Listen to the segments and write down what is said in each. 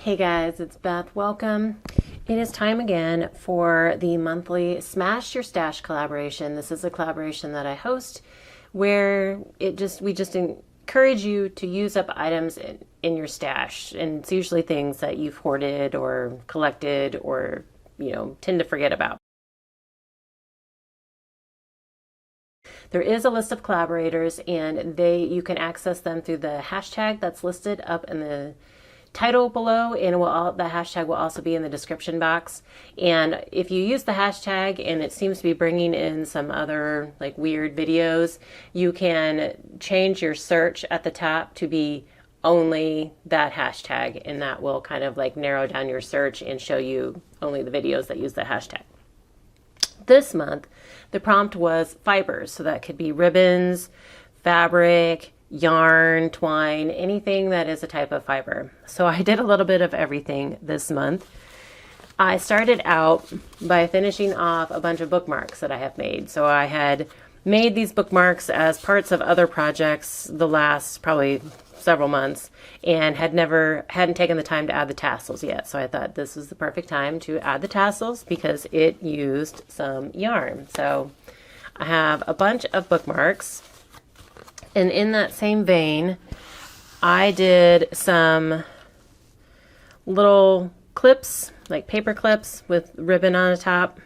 Hey guys, it's Beth. Welcome. It is time again for the monthly Smash Your Stash collaboration. This is a collaboration that I host where we just encourage you to use up items in your stash, and it's usually things that you've hoarded or collected or tend to forget about. There is a list of collaborators, and you can access them through the hashtag that's listed up in the title below, and the hashtag will also be in the description box. And if you use the hashtag and it seems to be bringing in some other like weird videos, you can change your search at the top to be only that hashtag, and that will kind of like narrow down your search and show you only the videos that use the hashtag. This month, the prompt was fibers, so that could be ribbons, fabric, yarn, twine, anything that is a type of fiber. So I did a little bit of everything this month. I started out by finishing off a bunch of bookmarks that I have made. So I had made these bookmarks as parts of other projects the last probably several months, and hadn't taken the time to add the tassels yet. So I thought this was the perfect time to add the tassels because it used some yarn. So I have a bunch of bookmarks, and in that same vein, I did some little clips, like paper clips with ribbon on the top.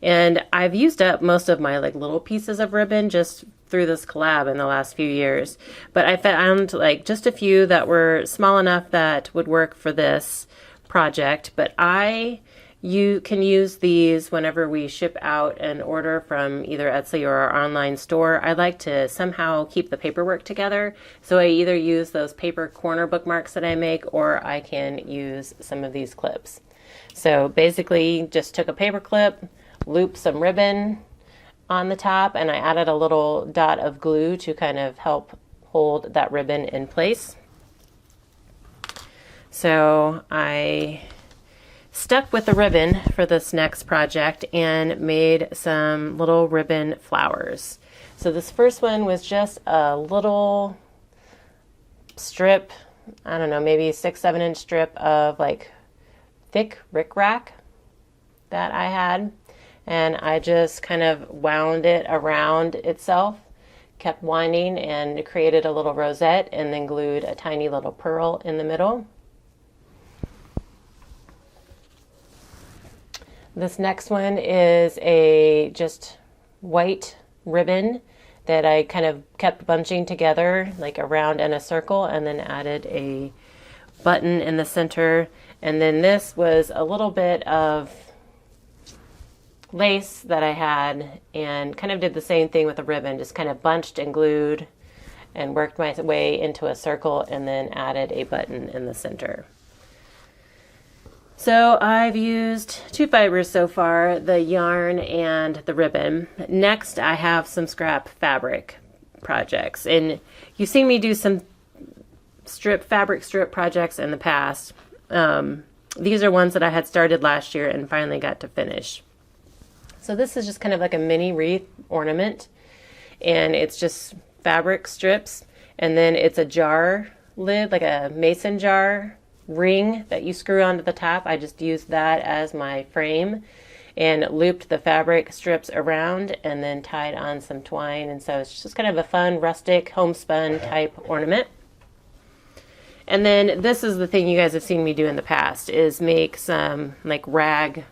And I've used up most of my like little pieces of ribbon just through this collab in the last few years. But I found like just a few that were small enough that would work for this project. But you can use these whenever we ship out an order from either Etsy or our online store. I like to somehow keep the paperwork together. So I either use those paper corner bookmarks that I make, or I can use some of these clips. So basically just took a paper clip, looped some ribbon on the top, and I added a little dot of glue to kind of help hold that ribbon in place. So I stuck with the ribbon for this next project and made some little ribbon flowers. So this first one was just a little strip, I don't know, maybe 6-7 inch strip of like thick rickrack that I had. And I just kind of wound it around itself, kept winding, and created a little rosette, and then glued a tiny little pearl in the middle. This next one is a just white ribbon that I kind of kept bunching together like around in a circle, and then added a button in the center. And then this was a little bit of lace that I had, and kind of did the same thing with the ribbon, just kind of bunched and glued and worked my way into a circle, and then added a button in the center. So I've used 2 fibers so far, the yarn and the ribbon. Next, I have some scrap fabric projects, and you've seen me do some fabric strip projects in the past. These are ones that I had started last year and finally got to finish. So this is just kind of like a mini wreath ornament, and it's just fabric strips, and then it's a jar lid, like a mason jar ring that you screw onto the top. I just used that as my frame and looped the fabric strips around and then tied on some twine. And so it's just kind of a fun rustic homespun type ornament. And then this is the thing you guys have seen me do in the past, is make some like rag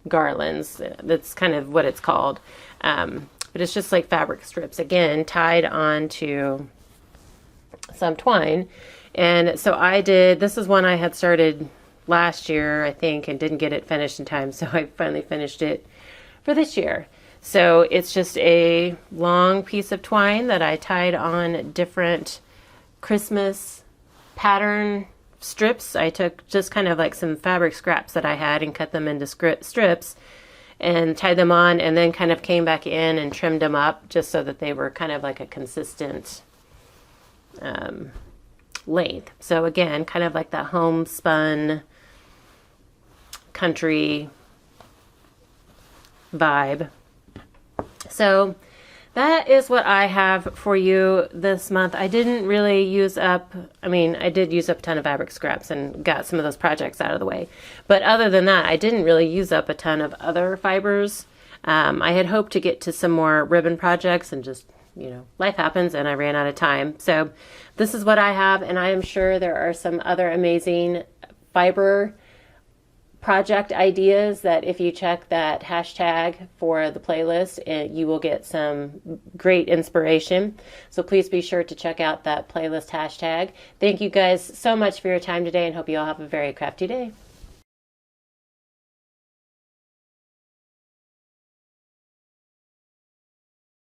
garlands. That's kind of what it's called. But it's just like fabric strips, again, tied onto some twine. And so this is one I had started last year, I think, and didn't get it finished in time. So I finally finished it for this year. So it's just a long piece of twine that I tied on different Christmas pattern strips. I took just kind of like some fabric scraps that I had and cut them into strips and tied them on, and then kind of came back in and trimmed them up just so that they were kind of like a consistent length. So again, kind of like that homespun country vibe. So that is what I have for you this month. I didn't really use up, I mean, I did use up a ton of fabric scraps and got some of those projects out of the way. But other than that, I didn't really use up a ton of other fibers. I had hoped to get to some more ribbon projects and just, you know, life happens and I ran out of time. So this is what I have, and I am sure there are some other amazing fiber project ideas that if you check that hashtag for the playlist, you will get some great inspiration. So please be sure to check out that playlist hashtag. Thank you guys so much for your time today, and hope you all have a very crafty day.